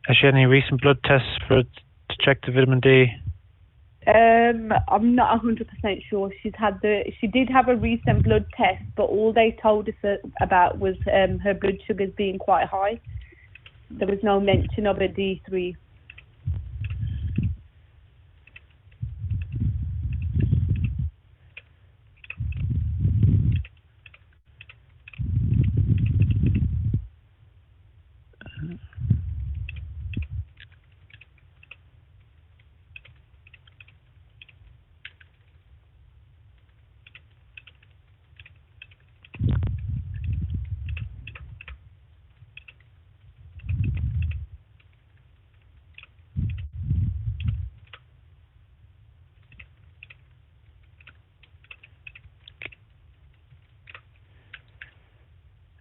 Has she had any recent blood tests to check the vitamin D? I'm not 100% sure. She did have a recent blood test, but all they told us about was her blood sugars being quite high. There was no mention of a D3.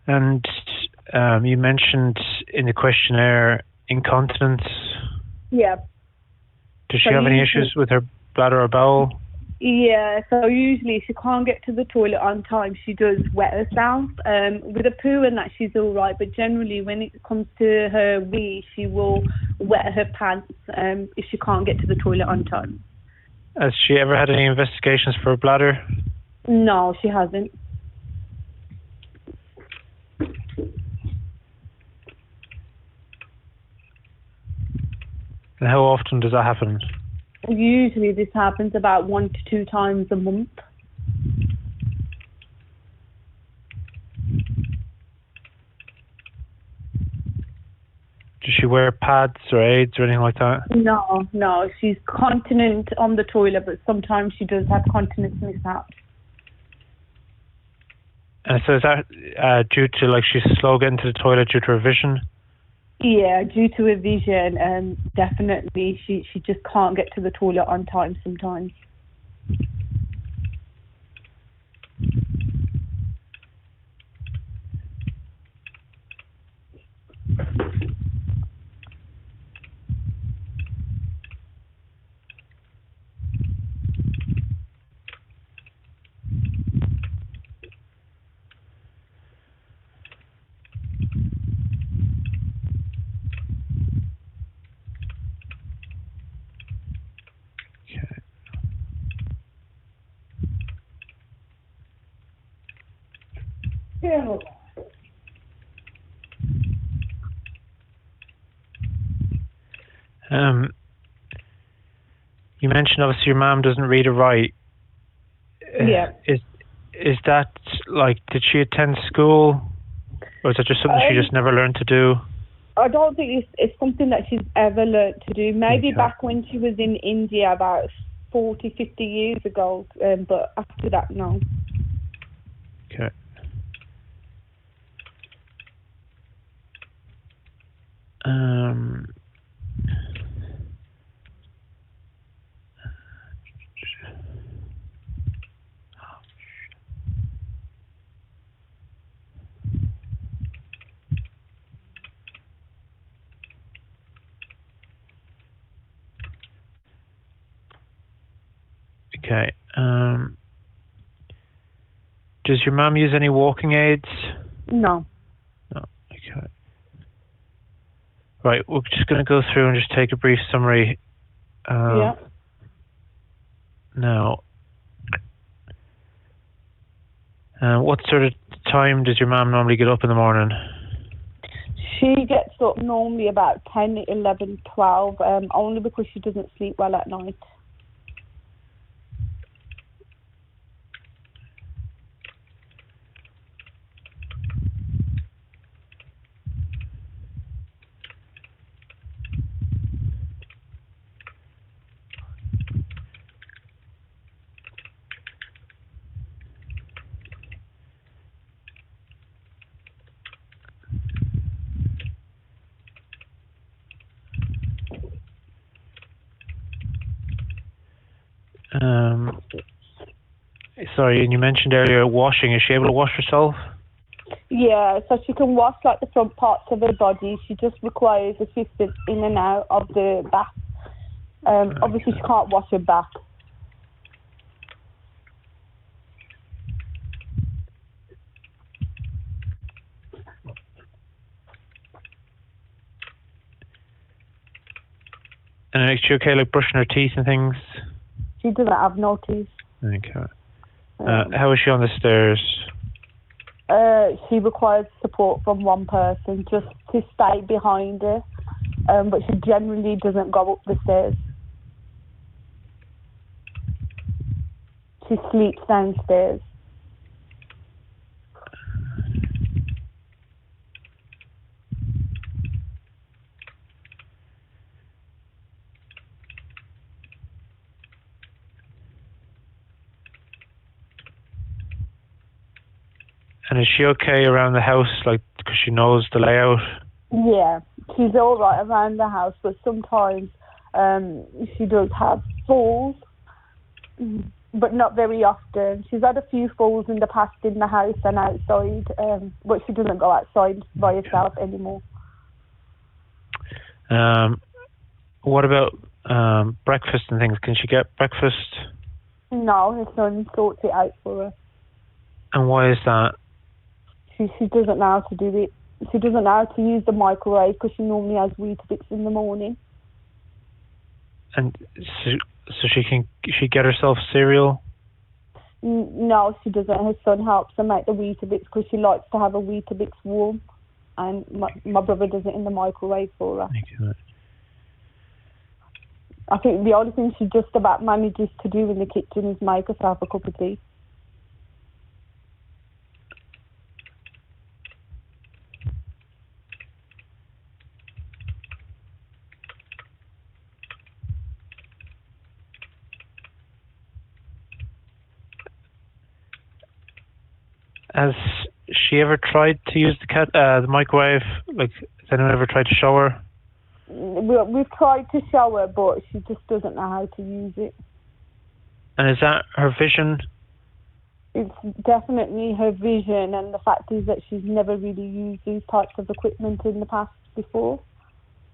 And you mentioned in the questionnaire incontinence. Yeah. Does she have any issues with her bladder or bowel? Yeah, so usually if she can't get to the toilet on time, she does wet herself. With a poo and that, she's all right, but generally when it comes to her wee, she will wet her pants if she can't get to the toilet on time. Has she ever had any investigations for her bladder? No, she hasn't. And how often does that happen? Usually this happens about 1 to 2 times a month. Does she wear pads or aids or anything like that? No, she's continent on the toilet, but sometimes she does have continence mishaps. And so is that due to, like, she's slow getting to the toilet due to her vision? Yeah, due to her vision, definitely she just can't get to the toilet on time sometimes. Yeah. You mentioned obviously your mom doesn't read or write. Yeah. Is that, like, did she attend school, or is that just something she just never learned to do? I don't think it's something that she's ever learnt to do. Maybe back when she was in India about 40, 50 years ago, but after that, no. Okay. Okay. Does your mom use any walking aids? No. No. Okay. Right. We're just going to go through and just take a brief summary. Yeah. Now, what sort of time does your mom normally get up in the morning? She gets up normally about 10, 11, 12, only because she doesn't sleep well at night. Sorry, and you mentioned earlier washing. Is she able to wash herself? Yeah, so she can wash like the front parts of her body. She just requires assistance in and out of the bath. Obviously, she can't wash her back. And is she okay, like brushing her teeth and things? She doesn't have no teeth. Okay. How is she on the stairs? She requires support from one person just to stay behind her, but she generally doesn't go up the stairs. She sleeps downstairs. And is she okay around the house, like, because she knows the layout? Yeah, she's all right around the house, but sometimes she does have falls, but not very often. She's had a few falls in the past in the house and outside, but she doesn't go outside by herself anymore. What about breakfast and things? Can she get breakfast? No, her son sorts it out for her. And why is that? She doesn't know how to do it. She doesn't know how to use the microwave because she normally has Weetabix in the morning. And so she get herself cereal? No, she doesn't. Her son helps her make the Weetabix because she likes to have a Weetabix warm, and my brother does it in the microwave for her. Okay. I think the only thing she just about manages to do in the kitchen is make herself a cup of tea. Has she ever tried to use the microwave? Like, has anyone ever tried to show her? We've tried to show her, but she just doesn't know how to use it. And is that her vision? It's definitely her vision, and the fact is that she's never really used these types of equipment in the past before.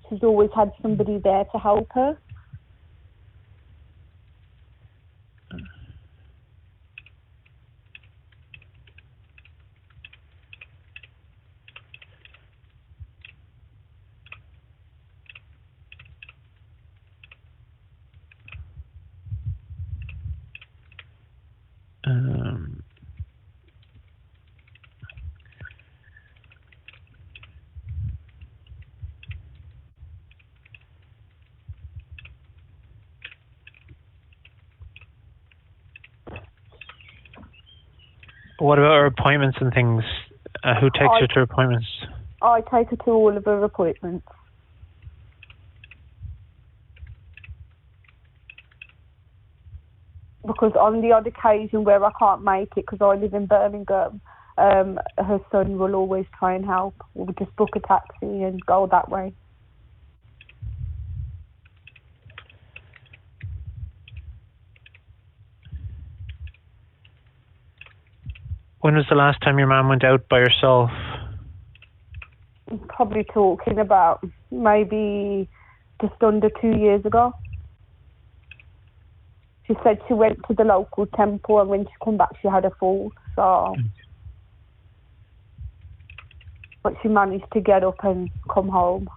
She's always had somebody there to help her. What about her appointments and things? Who takes her to her appointments? I take her to all of her appointments. Because on the odd occasion where I can't make it because I live in Birmingham, her son will always try and help. We'll just book a taxi and go that way. When was the last time your mum went out by herself? Probably talking about maybe just under 2 years ago. She said she went to the local temple, and when she come back she had a fall, so... But she managed to get up and come home.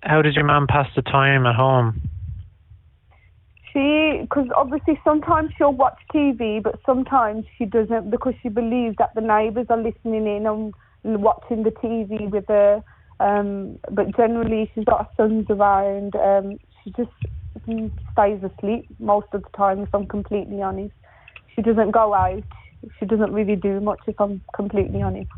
How does your mum pass the time at home? Because obviously sometimes she'll watch TV, but sometimes she doesn't because she believes that the neighbours are listening in and watching the TV with her. But generally she's got her sons around. She just stays asleep most of the time, if I'm completely honest. She doesn't go out. She doesn't really do much, if I'm completely honest.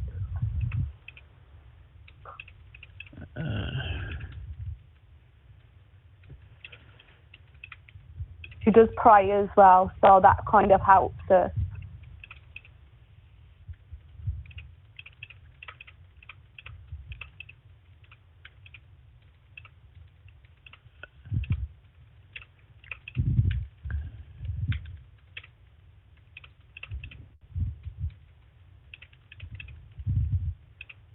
She does pray as well, so that kind of helps her.